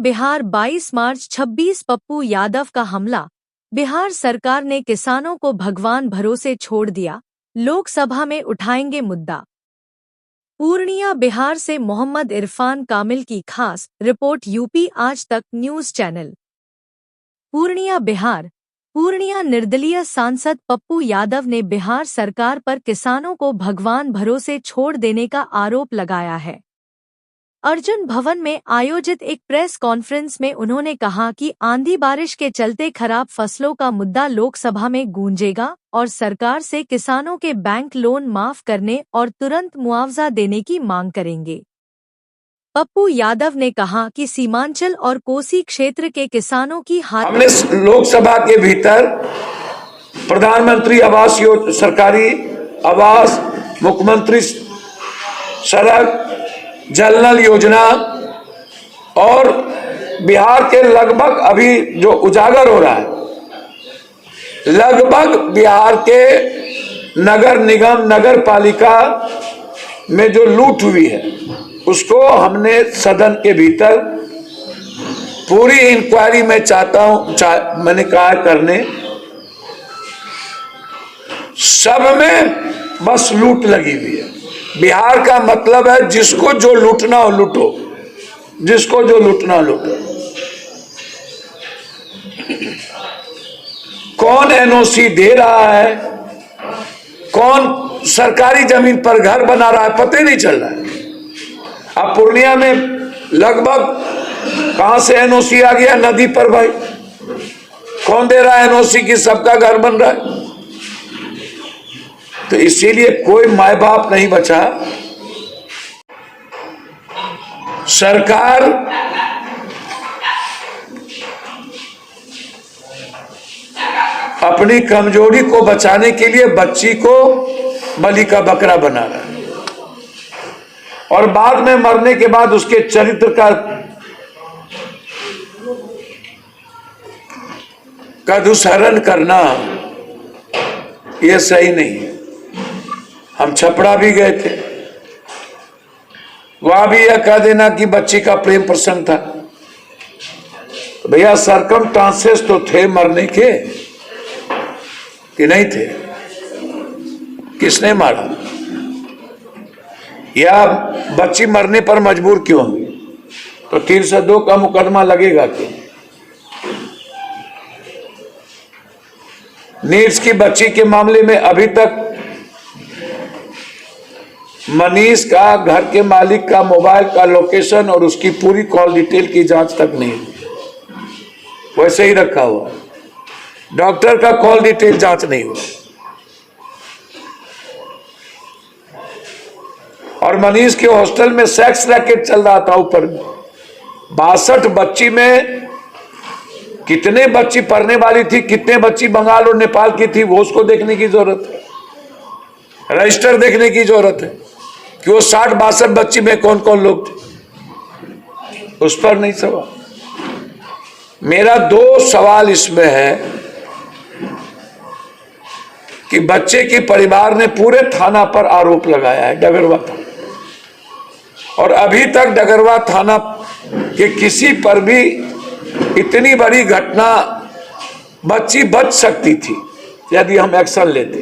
बिहार 22 मार्च 26 पप्पू यादव का हमला। बिहार सरकार ने किसानों को भगवान भरोसे छोड़ दिया, लोकसभा में उठाएंगे मुद्दा। पूर्णिया बिहार से मोहम्मद इरफान कामिल की खास रिपोर्ट। यूपी आज तक न्यूज चैनल। पूर्णिया बिहार। पूर्णिया निर्दलीय सांसद पप्पू यादव ने बिहार सरकार पर किसानों को भगवान भरोसे छोड़ देने का आरोप लगाया है। अर्जुन भवन में आयोजित एक प्रेस कॉन्फ्रेंस में उन्होंने कहा कि आंधी बारिश के चलते खराब फसलों का मुद्दा लोकसभा में गूंजेगा और सरकार से किसानों के बैंक लोन माफ करने और तुरंत मुआवजा देने की मांग करेंगे। पप्पू यादव ने कहा कि सीमांचल और कोसी क्षेत्र के किसानों की हमने लोकसभा के भीतर प्रधानमंत्री आवास योजना, सरकारी आवास, मुख्यमंत्री सड़क, जल नल योजना और बिहार के लगभग अभी जो उजागर हो रहा है, लगभग बिहार के नगर निगम, नगर पालिका में जो लूट हुई है उसको हमने सदन के भीतर पूरी इंक्वायरी में चाहता हूं, मैंने कहा करने। सब में बस लूट लगी हुई है। बिहार का मतलब है जिसको जो लूटना हो लूटो, जिसको जो लूटना लूटो। कौन एनओसी दे रहा है, कौन सरकारी जमीन पर घर बना रहा है, पता ही नहीं चल रहा है। अब पूर्णिया में लगभग कहां से एनओसी आ गया, नदी पर भाई कौन दे रहा है एनओसी की, सबका घर बन रहा है। तो इसीलिए कोई माए बाप नहीं बचा। सरकार अपनी कमजोरी को बचाने के लिए बच्ची को बलि का बकरा बना रहा है और बाद में मरने के बाद उसके चरित्र का दुष्हरण करना यह सही नहीं है। हम छपड़ा भी गए थे, वहां भी यह कह देना कि बच्ची का प्रेम प्रसंग था। भैया सरकमस्टांसेस तो थे मरने के कि नहीं थे? किसने मारा? या बच्ची मरने पर मजबूर क्यों हुई? तो 302 का मुकदमा लगेगा क्यों? नीड्स की बच्ची के मामले में अभी तक मनीष का, घर के मालिक का मोबाइल का लोकेशन और उसकी पूरी कॉल डिटेल की जांच तक नहीं हुई, वैसे ही रखा हुआ। डॉक्टर का कॉल डिटेल जांच नहीं हुआ। और मनीष के हॉस्टल में सेक्स रैकेट चल रहा था ऊपर में। 62 बच्ची में कितने बच्ची पढ़ने वाली थी, कितने बच्ची बंगाल और नेपाल की थी, वो उसको देखने की जरूरत है। रजिस्टर देखने की जरूरत है कि वो 60-62 बच्ची में कौन कौन लोग थे, उस पर नहीं सवाल। मेरा 2 सवाल इसमें है कि बच्चे के परिवार ने पूरे थाना पर आरोप लगाया है, डगरवा थाना, और अभी तक डगरवा थाना के किसी पर भी इतनी बड़ी घटना, बच्ची बच सकती थी यदि हम एक्शन लेते।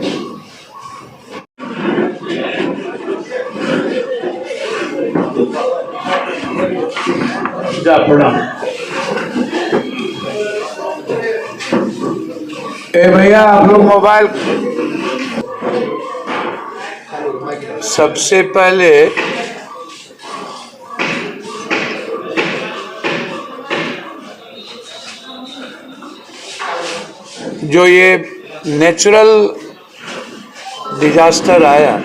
भैया आप लोग मोबाइल, सबसे पहले जो ये नेचुरल डिजास्टर आया,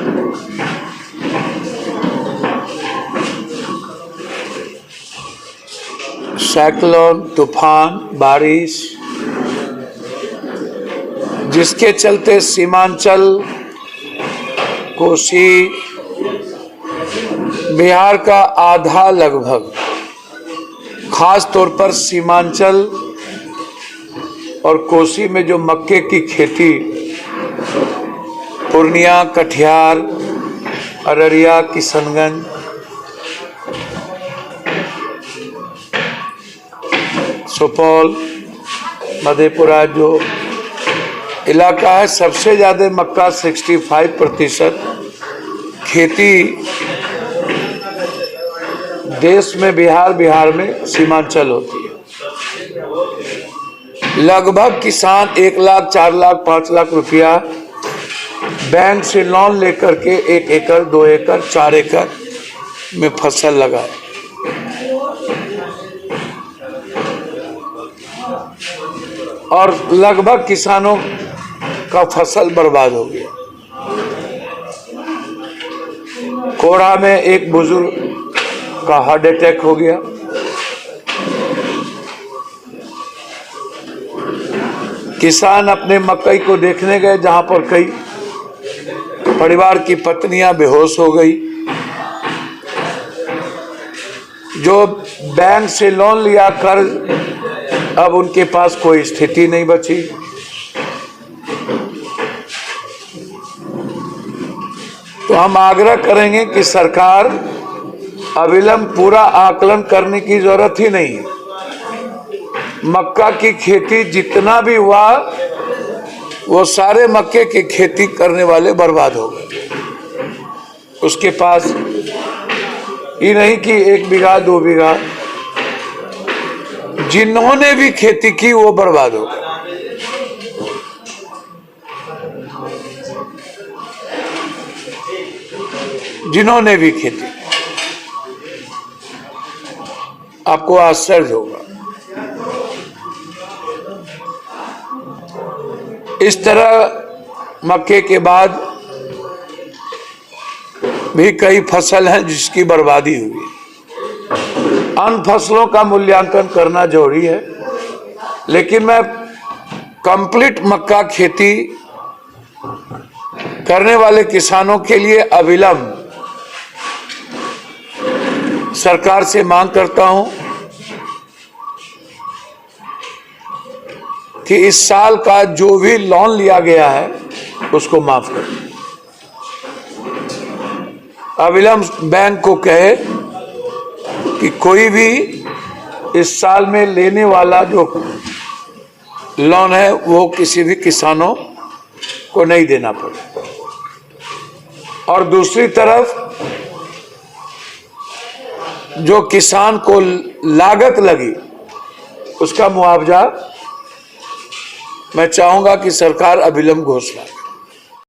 साइक्लोन, तूफान, बारिश, जिसके चलते सीमांचल, कोसी, बिहार का आधा लगभग, खास तौर पर सीमांचल और कोसी में जो मक्के की खेती, पूर्णिया, कटिहार, अररिया, किशनगंज, सुपौल, मधेपुरा जो इलाका है, सबसे ज़्यादा मक्का 65% खेती देश में बिहार में सीमांचल होती है। लगभग किसान 1 लाख, 4 लाख, 5 लाख रुपया बैंक से लोन लेकर के 1 एकड़, 2 एकड़, 4 एकड़ में फसल लगाए। और लगभग किसानों का फसल बर्बाद हो गया। कोढ़ा में एक बुजुर्ग का हार्ट अटैक हो गया। किसान अपने मकई को देखने गए, जहां पर कई परिवार की पत्नियां बेहोश हो गई। जो बैंक से लोन लिया कर्ज, अब उनके पास कोई स्थिति नहीं बची। तो हम आग्रह करेंगे कि सरकार अविलंब पूरा आकलन करने की जरूरत ही नहीं है। मक्का की खेती जितना भी हुआ, वो सारे मक्के की खेती करने वाले बर्बाद हो गए। उसके पास ये नहीं कि 1 बीघा, 2 बीघा, जिन्होंने भी खेती की वो बर्बाद हो गए। जिन्होंने भी खेती, आपको आश्चर्य होगा। इस तरह मक्के के बाद भी कई फसल हैं जिसकी बर्बादी हुई। अन्य फसलों का मूल्यांकन करना जरूरी है, लेकिन मैं कंप्लीट मक्का खेती करने वाले किसानों के लिए अविलंब सरकार से मांग करता हूं कि इस साल का जो भी लोन लिया गया है उसको माफ कर दें। अविलंब बैंक को कहे कि कोई भी इस साल में लेने वाला जो लोन है वो किसी भी किसानों को नहीं देना पड़े। और दूसरी तरफ जो किसान को लागत लगी उसका मुआवजा मैं चाहूंगा कि सरकार अविलंब घोषणा करे।